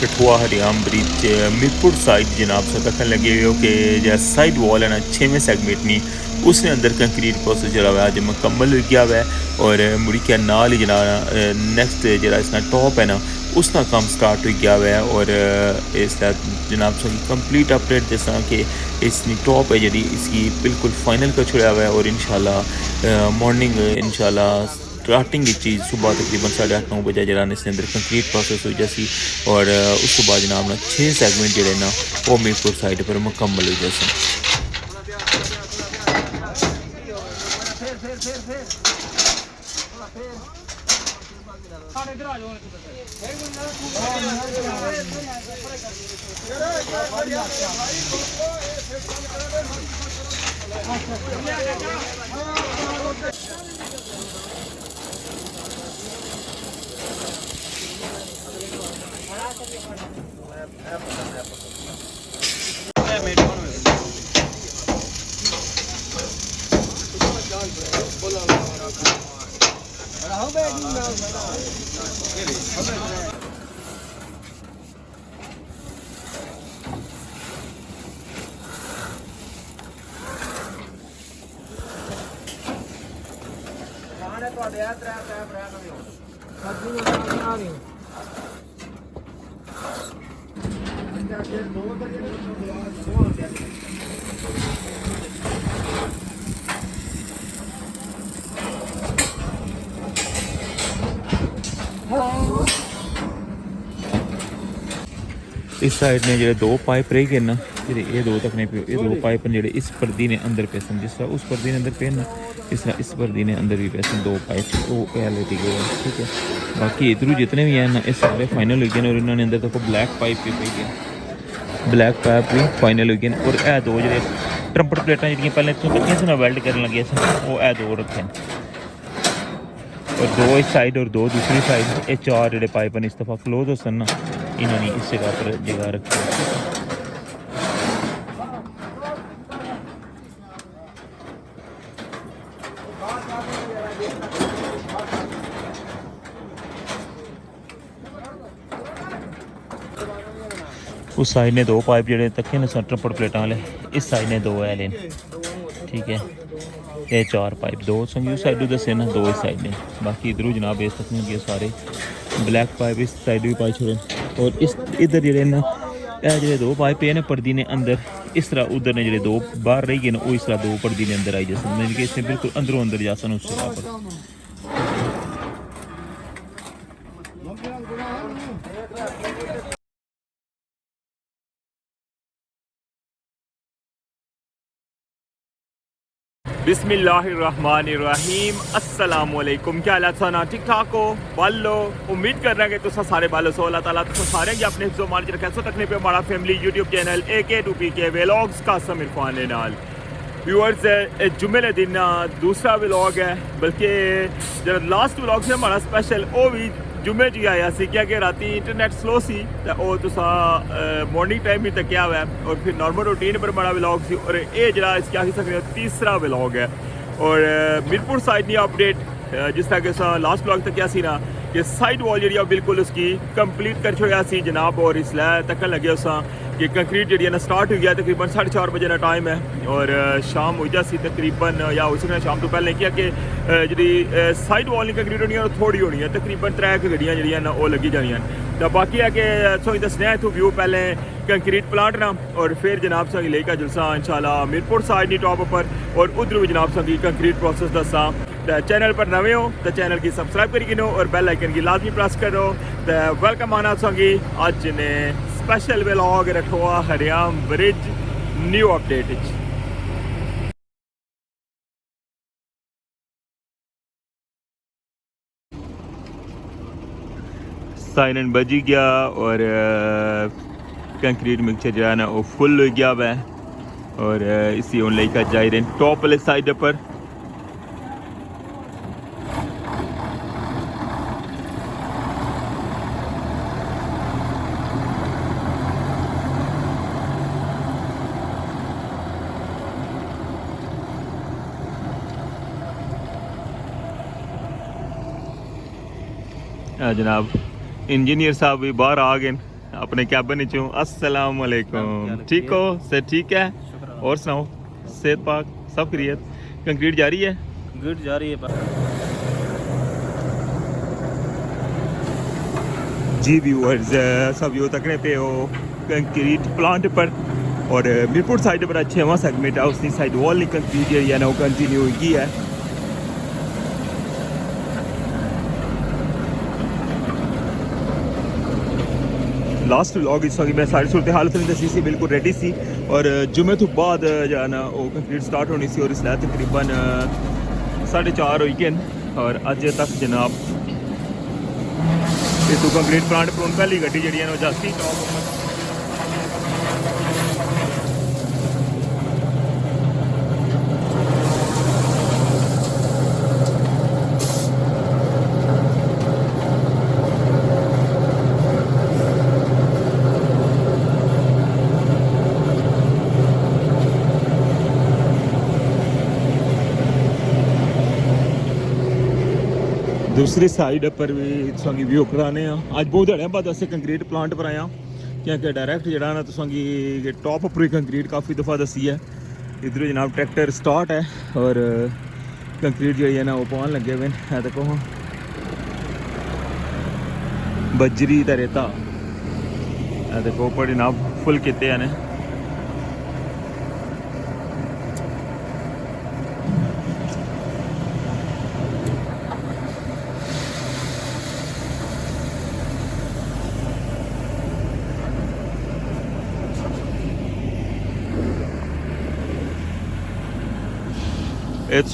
Kathua हरियाम bridge Mirpur side जनाब से तकन लगे हो कि जो साइड वॉल है ना 6वें सेगमेंट नहीं उसने अंदर कंक्रीट प्रोसेस जरा हुआ अज मुकम्मल हो गया हुआ है और मुड़ी के नाल ही जना नैक्सट जरा इसका टॉप है ना उसका काम स्टार्ट हो गया हुआ है और इसका जनाब से कंप्लीट अपडेट जैसा कि इसकी टॉप है जी इसकी बिल्कुल फाइनल कर छुड़ा हुआ है और इंशाल्लाह मॉर्निंग इंशाल्लाह स्टार्टिंग चीज़ सुबह तकरीबन 8:30-9 बजे जरा इसके अंदर कंक्रीट प्रोसेस हो जैसी और उस तो बाद जनाब ना 6 सेगमेंट जोड़े ना वो मीरपुर साइड पर मुकम्मल हो जैसे इस साइड ने जो 2 पाइप रह गए ना जी ये 2 तक नहीं पे ये 2 पाइप जो इस पर्दी ने अंदर पैसन जिस तरह उस पर्दी ने अंदर पे ना इस तरह इस पर्दी ने अंदर भी पैसन 2 पाइप वो क्वालिटी के ठीक है बाकी इधर जितने भी हैं ना ये सारे फाइनल हो गए और इन्होंने अंदर तक ब्लैक पाइप भी पे गए ब्लैक पाइप भी फाइनल हो गए और ए 2 जो ट्रम्पट प्लेटा जी पहले इतों कच्चियां से वेल्ड करने लगे वो ए 2 रखे और 2 इस साइड और 2 दूसरी साइड ये 4 जो पाइप इस दफ़ा क्लोज हो सन ना इन्होंने इस जगह पर जगह रखी उस साइड ने 2 पाइप जो तके ने ट्रिपल प्लेटा वाले इस साइड ने 2 है लेन ठीक है ये 4 पाइप 2 संगी उस साइड दसे ना 2 इस साइड ने बाकी इधरों जनाब इस तक लगे सारे ब्लैक पाइप इस साइड भी पाई छोड़े और इस इधर जो ना जो 2 पाइप है ना पर्दी ने अंदर इस तरह उधर ने जो 2 बाहर रही गए ना वो इस तरह 2 पर्दी ने अंदर आई जैसे मैंने कि इसने बिल्कुल अंदरों अंदर जा सन उस जगह पर बिस्मिल्लाहिर्रहमानिर्रहीम अस्सलाम वालेकुम क्या हालत सना ठीक ठाक हो बालो उम्मीद कर रहे हैं कि तुम सारे बालो सो अल्लाह ताला तुम सारे की अपने हिफ्ज़ो मान रखे सो तकने पे हमारा family YouTube channel AK2PK vlogs का समीर खान नाल व्यूअर्स जुम्मे के दिन दूसरा व्लॉग है बल्कि जो लास्ट व्लॉग से हमारा स्पेशल वो भी जुम्मे च आया सी क्या कि राती इंटरनेट स्लो सी तो वो तुसा मॉर्निंग टाइम भी तकिया हुआ है और फिर नॉर्मल रूटीन पर बड़ा व्लॉग सी और ये जरा इसके आखिर सकते हो तीसरा व्लॉग है और मीरपुर साइड की अपडेट जिस तरह के लास्ट व्लॉग तक क्या सी ना कि साइड वॉल जी बिल्कुल उसकी कंप्लीट कर छोड़ा सी जनाब और इसलिए तकन लगे उस कि कंक्रीट जी ना स्टार्ट हो गया तकरीबन 4:30 बजे का टाइम है और शाम हो जासी तकरीबन या हो सकता शाम तो पहले किया कि जी साइड वॉल की कंक्रीट होनी है थोड़ी होनी है तकरीबन 3 गड्डियाँ जी ना वो लगी जानियां तो बाकी है कि सो दसने इतों व्यू पहले कंक्रीट प्लांट ना और फिर जनाब संगी लेकर जुलसा इंशाल्लाह मीरपुर साइड की टॉप पर और उधर भी जनाब संगी कंक्रीट प्रोसेस दसा चैनल पर नवे हो तो चैनल की सब्सक्राइब करी गिनो और बेल आइकन की लाजमी प्रेस करो तो वेलकम आना संगी अज ने स्पेशल व्लॉग रखवा हरियाम ब्रिज न्यू अपडेट साइलेंट बजी गया और कंक्रीट मिक्सचर जो है ना वो फुल हो गया है और इसी उन लेकर जा रहे हैं टॉप वाले साइड पर जनाब इंजीनियर साहब भी बाहर आ गए अपने कैबिन चो। अस्सलाम वालेकुम, ठीक हो? से ठीक है? और सुनाओ, सेहत पाक सब खैरियत? कंक्रीट जारी है? गुड जा रही है। जी व्यूअर्स, सब व्यू तकने पे हो कंक्रीट प्लांट पर और मीरपुर साइड पर 6वां सेगमेंट है, उसकी साइड वॉल नहीं कंक्रीट है ना वो कंटिन्यू होगी है। लास्ट व्लॉग इस वक्त मैं सारी सूरत हाल से दसी सी बिल्कुल रेडी सी और जुमे तो बाद जो है ना वो कंक्रीट स्टार्ट होनी सी और इसलिए तकरीबन 4:30 हो गए और अज तक जनाब ये तो कंक्रीट प्लांट पर पहली गड्डी जी वो जाती टॉप दूसरी साइड पर भी तुसांगी व्यू कराने अज बहुत दिहाड़ियां बाद असें कंक्रीट प्लांट पर आया क्योंकि डायरैक्ट जरा ना तुसांगी टॉप उपर ही कंक्रीट काफ़ी दफ़ा दसी है। इधर जनाब ट्रैक्टर स्टार्ट है और कंक्रीट जी है ना वो पान लगे हुए हैं। देखो हाँ बजरी का रेता देखो ऊपर जनाब फुल किते हैं।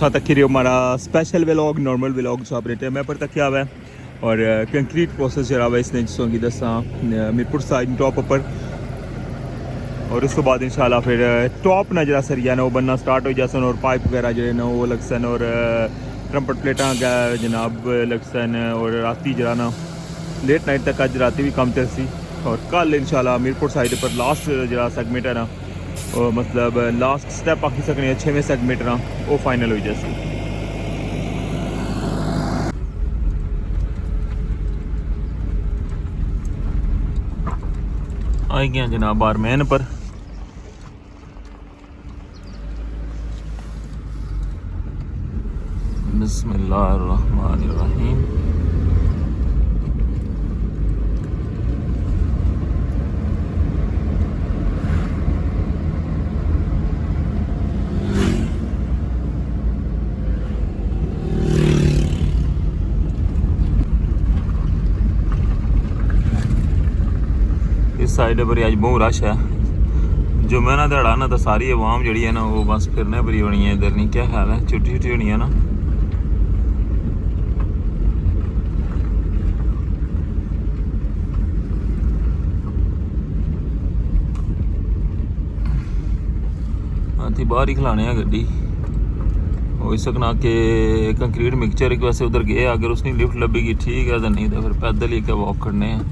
तक हमारा स्पेशल व्लॉग नॉर्मल व्लॉग जो अपने टाइम पर तक हुआ है और कंक्रीट प्रोसेस जरा हुआ इसने जिसों दसा मीरपुर साइड टॉप पर और उस तो बाद इंशाल्लाह फिर टॉप ना जरा सरिया ना वो बनना स्टार्ट हो जासन और पाइप वगैरह जो ना वो लग सन और ट्रम्पट प्लेटा जनाब लग सन और राती जरा ना लेट नाइट तक अज राती भी कम चलसी और कल इंशाल्लाह मीरपुर साइड पर लास्ट जरा सेगमेंट है ना मतलब लास्ट स्टेप आखी सकने 6वें सेगमेंट ना वो फाइनल हो जैसी आई गया जनाब बार मैन पर। बिस्मिल्लाहिर्रहमानिर्रहीम। इस साइड पर अज बहुत रश है जो मैं ना दड़ा ना तो सारी आवाम जी है ना वो बस फिरने पर ही होनी है। इधर नहीं क्या हाल है छुट्टी छुट्टी होनी है ना। हाथी बाहर ही खिलाने हैं गड्डी हो सकना कि कंक्रीट मिक्सचर एक वैसे उधर गए अगर उसने लिफ्ट लभेगी ठीक है तो नहीं तो फिर पैदल ही क्या वॉक करने हैं।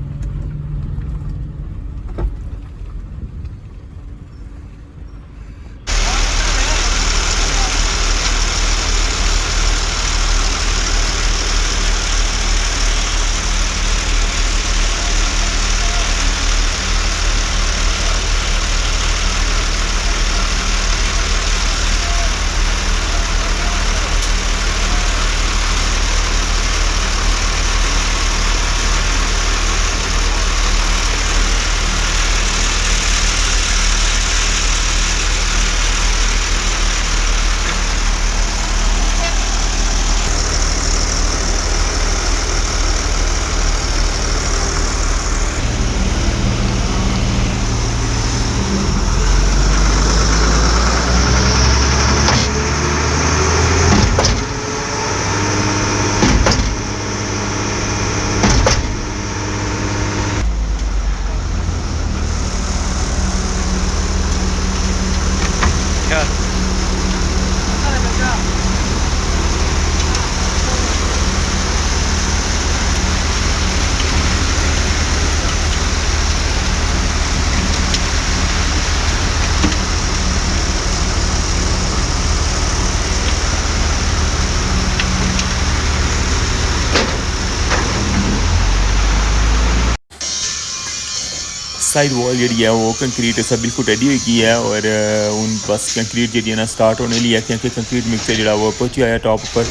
साइड वॉल जी है वो कंक्रीट सब बिल्कुल रेडी हो गई है और हूँ बस कंक्रीट जी ना स्टार्ट होने ली है क्योंकि कंक्रीट मिक्सर जो वो पहुँची आया टॉप पर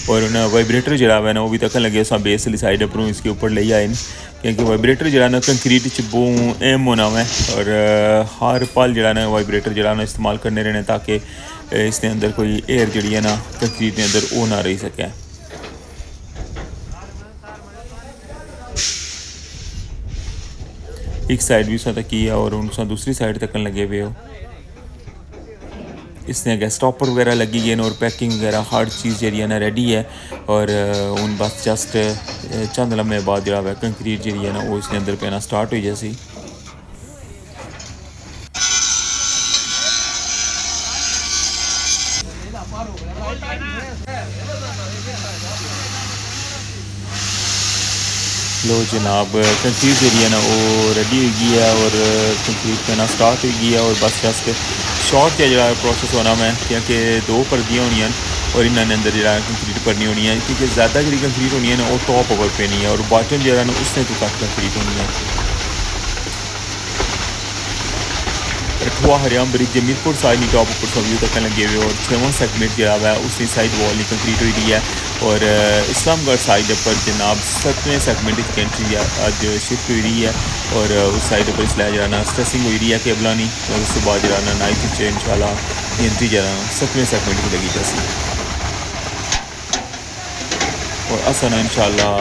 और उन्हें वाइब्रेटर जो है ना वो भी तकन लगे उस बेस वाली साइड पर इसके ऊपर ले आए क्योंकि वाइब्रेटर जो ना कंक्रीट च बहुत अहम होना है और हर पल जो ना वाइब्रेटर जो ना इस्तेमाल करने रहने ताकि इसके अंदर कोई एयर जी है ना कंक्रीट के अंदर वो ना रही सके। एक साइड भी उसने की है और उनसे दूसरी साइड तकन लगे हुए हो इसने अगर स्टॉपर वगैरह लगी गई और पैकिंग वगैरह हर चीज़ जी है ना रेडी है और हूँ बस जस्ट चंद लम्हे बाद जो है कंक्रीट जी है ना वो इसके अंदर पैना स्टार्ट हो जैसी लो जनाब कंक्रीट जी है ना वो रेडी हो गई है और कंक्रीट पैना स्टार्ट हो गई है और बस जस्ट शॉर्ट जो प्रोसेस होना मैं क्योंकि दो परदियाँ होनी और इन्होंने अंदर जो कंक्रीट भरनी होनी है क्योंकि ज़्यादा जी कंक्रीट होनी है ना वो टॉप ओवर पैनी है और बॉटम जो है ना उसने तो घट कंक्रीट होनी है। रठुआ हरियाम ब्रिज जमीरपुर साइड टॉप ऊपर सव्यू तक लगे हुए और 6वां सेगमेंट जो है उसकी साइड वॉल कंक्रीट हुई रही है और इस्लामगढ़ साइड पर जनाब 7वें सेगमेंट की एंट्री अज शिफ्ट हुई रही है और उस साइड पर इसलिए जो स्ट्रेसिंग हुई रही है केबलानी और उसके बाद जो नाइट इंशाल्लाह एंट्री जो 7वें सेगमेंट की लगी जैसी और असा इंशाल्लाह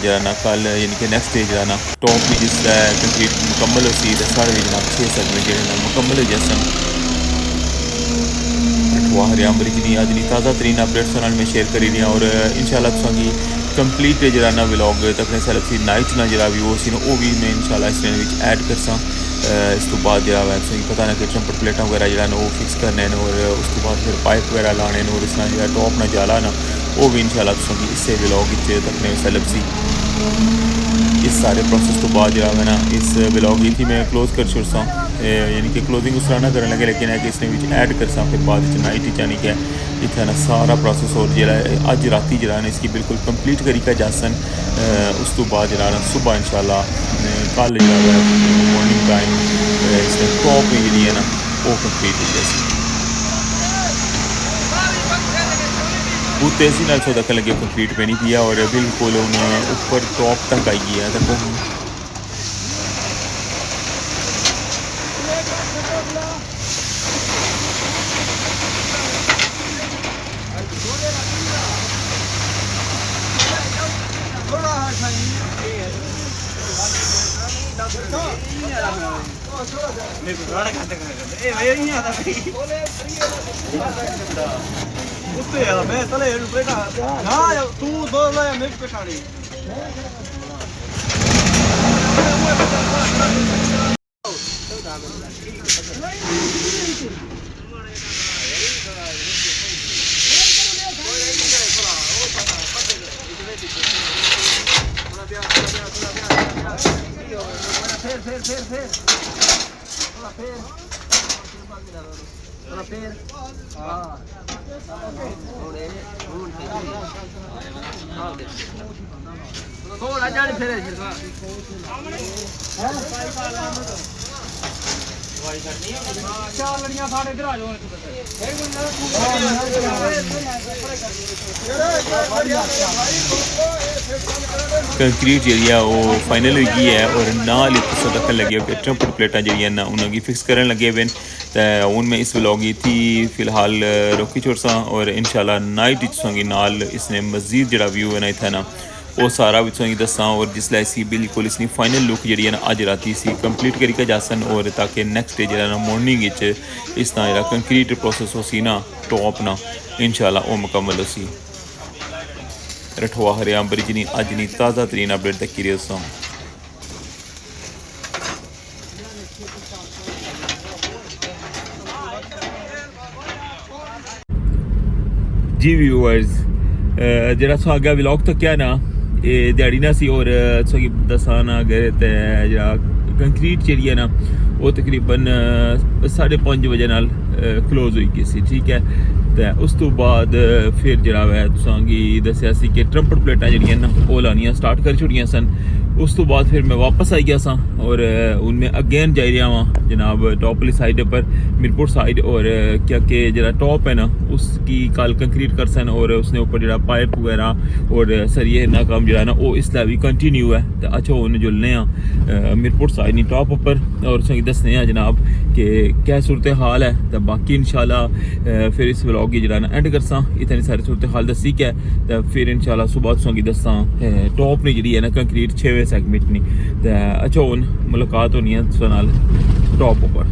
जो ना कल यानी कि नेक्स्ट डे जो ना टॉप भी जिस कंक्रीट मुकम्मल होती है सारे जनाब 6 सेगमेंट जो मुकम्मल हो जैसा हुआ हरियाम ब्रिज नहीं आज नहीं ताज़ा तरीन अपडेट्स में शेयर करी रही और इंशाल्लाह तुसांगी कंप्लीट जो ना व्लॉग तकने सेल्फ सी नाइट ना जो भी वो भी मैं इंशाल्लाह इस ऐड करसा इस तो बाद जो है तुसेंगी पता ना कि ट्रम्पट प्लेटा वगैरह जो वो फिक्स करने और उस तो बाद फिर पाइप वगैरह लाने और इस जो टॉप ना जाला ना वो भी इंशाल्लाह तुसेंगी इससे व्लॉग तकने सेल्फ सी इस सारे प्रोसेस तो बाद जो है ना इस व्लॉग ही थी मैं क्लोज कर छुड़सा यानी कि क्लोजिंग उस तरह ना करने लगे लेकिन है कि इसने ऐड कर सा फिर बाद नाइट यानी कि इतना ना सारा प्रोसेस और जो अज राती जो है इसकी बिल्कुल कंप्लीट करी का जासन उस तो बाद जो है सुबह इंशाल्लाह कल जो है मॉर्निंग टाइम इसने टॉप में जी है ना वो कंप्लीट हो जैसी बहुत तेज़ी नाल सौ तक लगे कंप्लीट पैनी पी और बिल्कुल ऊपर टॉप तक आई गई है देखो उससे यार मैं तले बेटा ना तू दो ले मैं पेटाड़ी फिर थोड़ा फिर हाँ थोड़ा जाने फिर चार लड़ियां साढ़े इधर आ जाओ कंक्रीट जी वो फाइनल हुई है और नाल तक लगे हुए ट्रम्पट प्लेटा जी ना उन्होंने फिक्स करने लगे हुए तो हूँ मैं इस व्लॉग थी फिलहाल रोकी छोड़सा और इंशाल्लाह नाइट संगी नाल इसने मजीद जो व्यू है ना इतना ना वो सारा भी दसा और जिसलै इसी बिल्कुल इसकी फाइनल लुक जी ना अज राती इसी कंप्लीट करी जासन और ताकि नेक्स्ट डे जो मॉर्निंग इस तरह जो कंक्रीट प्रोसेस हो सी ना टॉप ना इंशाल्लाह वो मुकम्मल हो सी रठुआ हरियाम ब्रिज नहीं अज नहीं ताज़ा तरीन अपडेट तक रही दोस्तों जी व्यूअर्स जरा सो अगर व्लॉग तो क्या ना ये दिहाड़ी ना सी और दसा ना अगर जरा कंक्रीट जी है ना वो तकरीबन 5:30 बजे नाल क्लोज हुई गई सी ठीक है तो उस तो बाद फिर जरा है तुसांगी दसिया सी कि ट्रम्पट प्लेटा जी ना वो लानियां स्टार्ट कर छुड़ियां सन उस तो बाद फिर मैं वापस आई गया सा और उनमें अगेन जा रहा वहाँ जनाब टॉप वाली साइड पर मीरपुर साइड और क्या कि जरा टॉप है ना उसकी कल कंक्रीट कर सन और उसने ऊपर जरा पाइप वगैरह और सरिये ना काम जरा ना वो इसलिए भी कंटिन्यू है तो अच्छा उन्हें जुलने मीरपुर साइड नहीं टॉप ऊपर और संग दसने जनाब कि क्या सूरत हाल है तो बाकी इंशाल्लाह फिर इस व्लॉग की जरा ना एंड करसा इतनी सारी सूरत हाल दसी क्या तो फिर इंशाल्लाह सुबह संगी दसा टॉप ने जी है ना कंक्रीट 6वें सेगमेंट नहीं तो अच्छा हूँ मुलाकात होनी है नाल टॉप ऊपर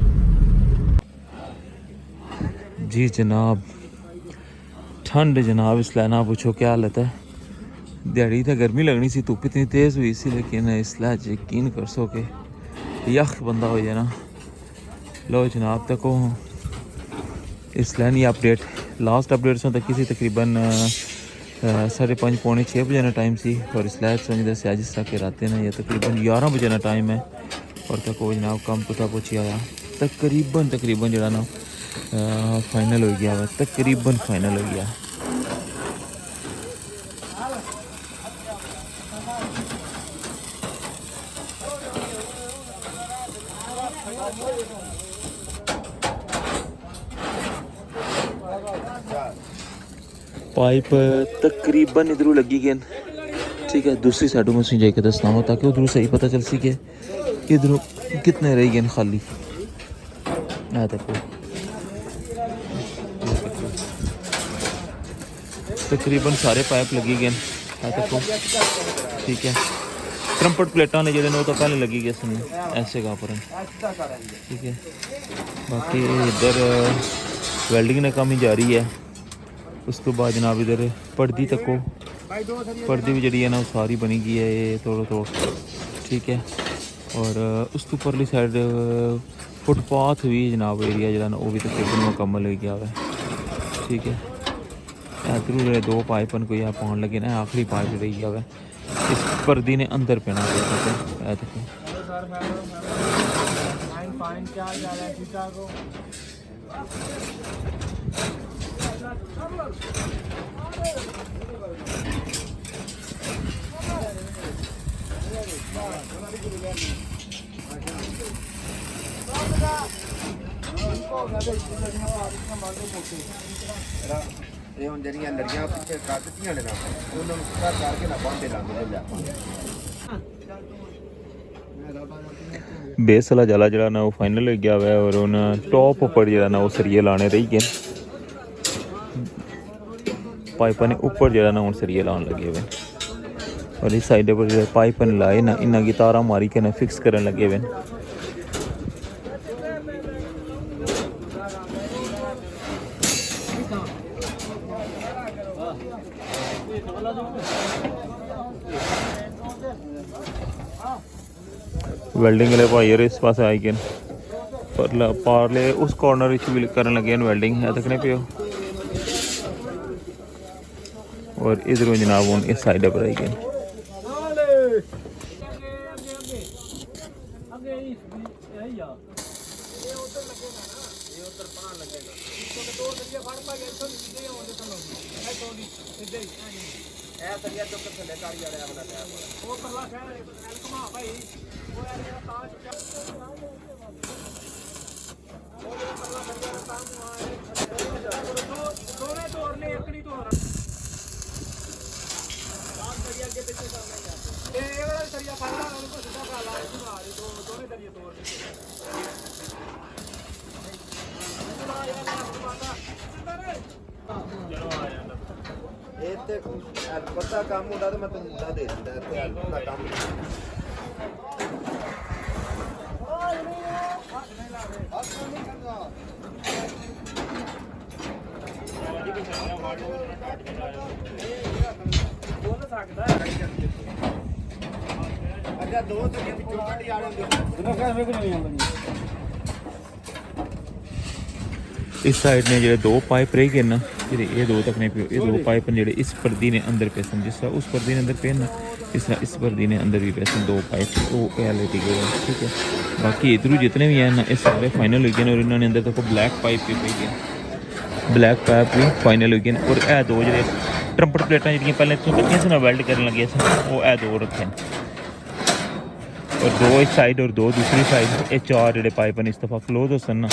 जी जनाब ठंड जनाब इसलिए ना पूछो क्या हालत है दिहाड़ी तो गर्मी लगनी सी धुप इतनी तेज़ हुई सी लेकिन इसलिए यकीन कर सो के यख बंदा हो जाए ना लो जनाब तक इसलिए नहीं अपडेट लास्ट अपडेट से तक किसी तकरीबन 5:30 पौने 6 बजे ना टाइम सी और इसलिए समझ दस आज इस तरह के रातें ना या तकरीबन 11 बजे ना टाइम है और तक वो जनाब कम कुता पहुँची आया तकरीबन जरा ना फाइनल हो गया वा तकरीबन फाइनल हो गया पाइप तकरीबन इधरों लगी गए ठीक है दूसरी साइडों में सी जाके दसना हो ताकि उधरों सही पता चल सके इधरों कितने रह गए खाली तकरीबन सारे पाइप लगी गए तको ठीक है ट्रम्पट प्लेटा ने जो तो पहले लगी गए सन ऐसे का पर ठीक है बाकी इधर वेल्डिंग ने काम ही जारी है उस तो बाद जनाब इधर पर्दी तको पर्दी भी जी है ना वो सारी बनी गई है ये थोड़ा ठीक है और उस तो परली साइड फुटपाथ भी जनाब एरिया जरा ना वो भी तकरीबन मुकम्मल हो गया है ठीक है इधर 2 पाइपन को यहाँ पान लगे ना आखिरी पाइप रही गया है इस पर्दी ने अंदर पेना ਇਹ ਹੁਣ ਜਿਹੜੀਆਂ ਲੜੀਆਂ ਪਿੱਛੇ ਕਰ ਦਿੱਤੀਆਂ ਨੇ ਨਾ ਉਹਨਾਂ ਨੂੰ ਸਿੱਧਾ ਕਰਕੇ ਨਾ ਬਾਂਦੇ ਲਾਉਂਦੇ ਲੈ बेस वाला जाला जरा ना वो फाइनल हो गया है और उन टॉप ऊपर जरा ना वो सरिये लाने रही गए पाइपा ने ऊपर जरा ना उन सरिये लाने लगे हुए और इस साइड पर जो पाइपन लाए ना इन्ना की तारा मारी के ना फिक्स करने लगे हुए वेल्डिंग वाले भाई यार इस पास आई गए पारले उस कॉर्नर भी करने लगे वेल्डिंग है तकने पे और इधरों जनाब हूँ इस साइड पर आई गए ਇੱਥੇ ਹੈਲਪਰ ਦਾ ਕੰਮ ਹੁੰਦਾ ਤਾਂ ਮੈਂ ਤੈਨੂੰ ਮੁੰਡਾ ਦੇ ਦਿੰਦਾ ਇੱਥੇ ਹੈਲਪਰ ਦਾ ਕੰਮ ਅੱਛਾ ਦੋ ਤਰੀਆਂ ਵਿੱਚੋਂ ਕੱਢੀ ਆ ਰਹੇ ਹੁੰਦੇ इस साइड ने जो 2 पाइप रह गए ना ये 2 तक ने पे ये 2 पाइप ने इस पर्दी ने अंदर पे सन जिस तरह उस पर्दी ने अंदर पे ना इस पर्दी ने अंदर भी पे सन 2 पाइप वो रियलिटी के ठीक है बाकी इधर जितने भी हैं ना ये सारे फाइनल हो गए और इन्होंने अंदर तक ब्लैक पाइप भी पे गए ब्लैक पाइप भी फाइनल हो गए और ए 2 जो ट्रम्पट प्लेटा जी पहले इतों कच्चियां से वेल्ड करने लगे वो ए 2 रखे और 2 इस साइड और 2 दूसरी साइड, ये 4 ਜਿਹੜੇ पाइप ने इस दफ़ा क्लोज हो सन ना,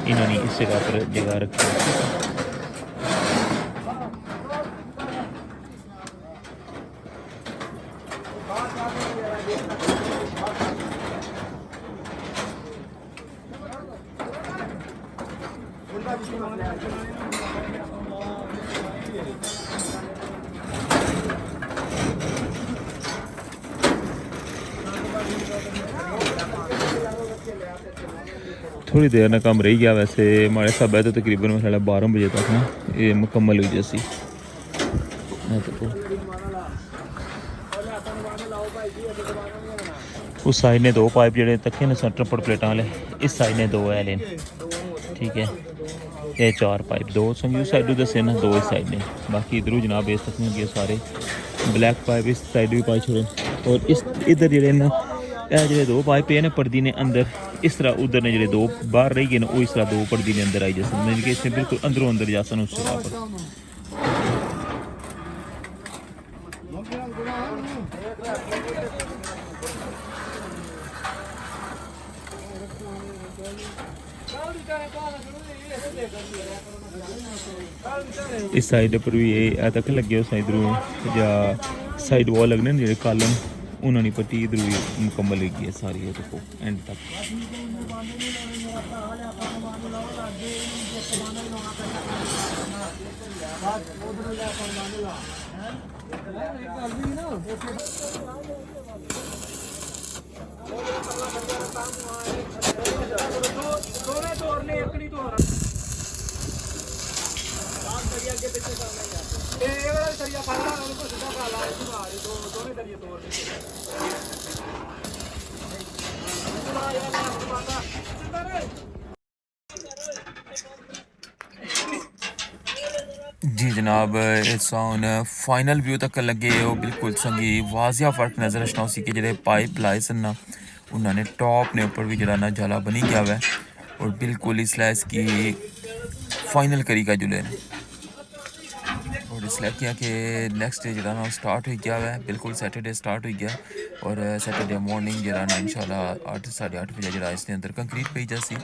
इन्होंने इस जगह पर जगह रखी है। थोड़ी देर ना कम रही गया, वैसे हमारे सब है तो तकरीबन मेरा 12 बजे तक ना ये मुकम्मल हुई जैसी। उस साइड ने 2 पाइप जड़े तके ने सेंटर पर प्लेटा वाले, इस साइड ने 2 है लेन, ठीक है। ये 4 पाइप, 2 संगी उस साइड दसे ना, 2 इस साइड ने, बाकी इधरों जनाब इस तक गए सारे ब्लैक पाइप इस साइड भी पाई छोड़े। और इस इधर जड़े ना ये 2 पाइप है ना पर्दी ने अंदर, इस तरह उधर ने जो 2 बाहर रही गए ना, वो इस तरह 2 पर्दी ने अंदर आई जैसे, मतलब कि इसमें बिल्कुल अंदरों अंदर जा सन उस जगह पर। इस साइड पर भी ये तक लगे हो इधरों या साइड वॉल लगने जो कॉलम उन्होंने पट्टी इधर भी मुकम्मल लगी है सारी, ये देखो एंड तक। जी जनाब, इस फाइनल व्यू तक लगे हो बिल्कुल संगी वाजिया फ़र्क नज़र आना उसी के जो पाइप लाए सन ना, उन्होंने टॉप ने ऊपर भी जरा ना जाला बनी गया हुआ है और बिल्कुल इसलिए इसकी फाइनल करी का जुले और इसलिए किया कि नेक्स्ट डे जरा ना स्टार्ट हो गया है, बिल्कुल सैटरडे स्टार्ट हो गया और सैटरडे मॉर्निंग जरा ना इंशाल्लाह 8 साढ़े 8 बजे जरा इसके अंदर कंक्रीट पई जासी। ये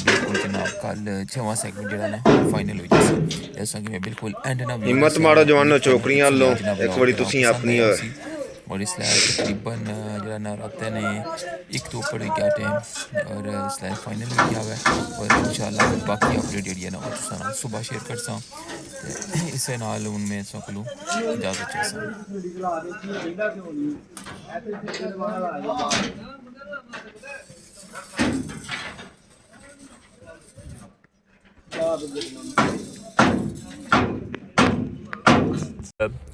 बिल्कुल जनाब कल 6वां सेगमेंट जरा ना फाइनल हो जासी। ऐसा कि मैं बिल्कुल एंड ना हिम्मत मारो जवानों, चौकरियां लो एक बारी तुसी अपनी और इसलिए तकरीबन जरा ना रात ने 1 तो ऊपर गया टाइम और इसलिए फाइनल हो गया है और इंशाल्लाह बाकी अपडेट जी ना वो सुबह शेयर कर सा इस नाल उनमें सकलू इजाज़त चाहता।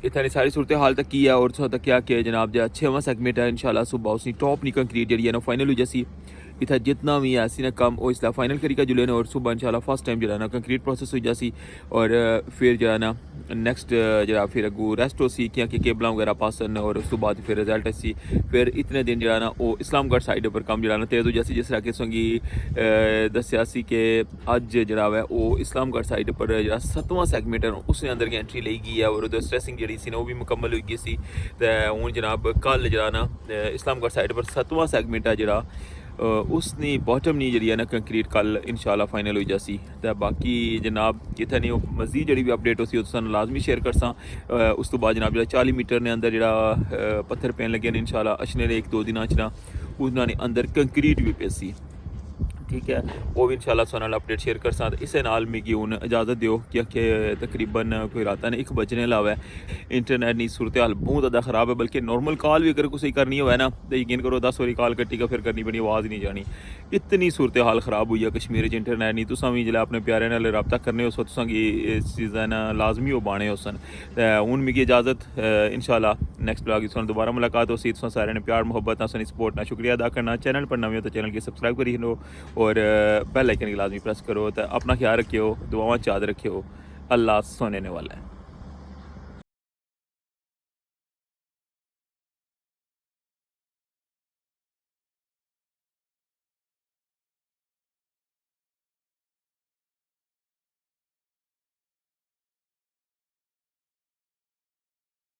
इतनी सारी सूरत हाल तक की है और तक क्या कि जनाब जो 6वां सेगमेंट है इंशाल्लाह सुबह उसकी टॉप नी कंक्रीट जी है ना फाइनल हो जैसी इतना जितना भी ऐसी ना कम वो इसलिए फाइनल करी का जुले ना और सुबह इंशाल्लाह फर्स्ट टाइम जो ना कंक्रीट प्रोसेस हो जासी और फिर जो ना नेक्स्ट जरा फिर अगू रेस्ट हो सी क्या कि केबल वगैरह पासन और उस तो बाद फिर रिजल्ट सी फिर इतने दिन जो ना वो इस्लामगढ़ साइड पर कम जो ना तेज़ हो जासी जिस तरह कि संगी दसिया सी कि अज जरा है वो इस्लामगढ़ साइड पर जरा 7वां सेगमेंट है उसने अंदर की एंट्री ली गई है और उधर स्ट्रेसिंग जी सी वो भी मुकम्मल हो गई सी। तो हूँ जनाब कल जरा ना इस्लामगढ़ साइड पर 7वां सेगमेंट है जरा उसनी बॉटम नी जी है ना कंक्रीट कल इंशाल्लाह फाइनल हो जासी। तो बाकी जनाब जितने नहीं मजीद जी भी अपडेट होसी तो लाजमी शेयर कर सा। उस तो बाद जनाब जो 40 मीटर ने अंदर जरा पत्थर पैन लगे इंशाल्लाह अचने 1-2 दिन ना उन्होंने अंदर कंक्रीट भी पेसी, ठीक है, वो भी इंशाल्लाह सोनाल अपडेट शेयर कर सकते। इस नाल मिगी हूँ इजाज़त दो कि तकरीबन कोई रात ने 1 बजने लावा है। इंटरनेट की सूरत हाल बहुत ज़्यादा ख़राब है, बल्कि नॉर्मल कॉल भी अगर कुछ करनी हो ना तो यकीन करो 10 बारी कॉल कट्टी का फिर करनी पड़ी, आवाज़ नहीं जानी। इतनी सूरत हाल ख़राब हुई है कश्मीर इंटरनेट नहीं। तुसा भी जिला अपने प्यारे नाल रब्ता करने हो तुसा की इस चीज़ा लाजमी हो बाने हो सन। हूँ मिगी इजाज़त, इंशाल्लाह नेक्स्ट ब्लॉग की दोबारा मुलाकात हो सी। तुसा सारे ने प्यार मुहब्बत ना सपोर्ट ना शुक्रिया अदा करना। चैनल पर नवे हो तो चैनल की सब्सक्राइब करी लो और बेल आइकन की लाजमी प्रेस करो। तो अपना ख्याल रखियो, दुआवां याद रखियो। अल्लाह सुनने वाला है।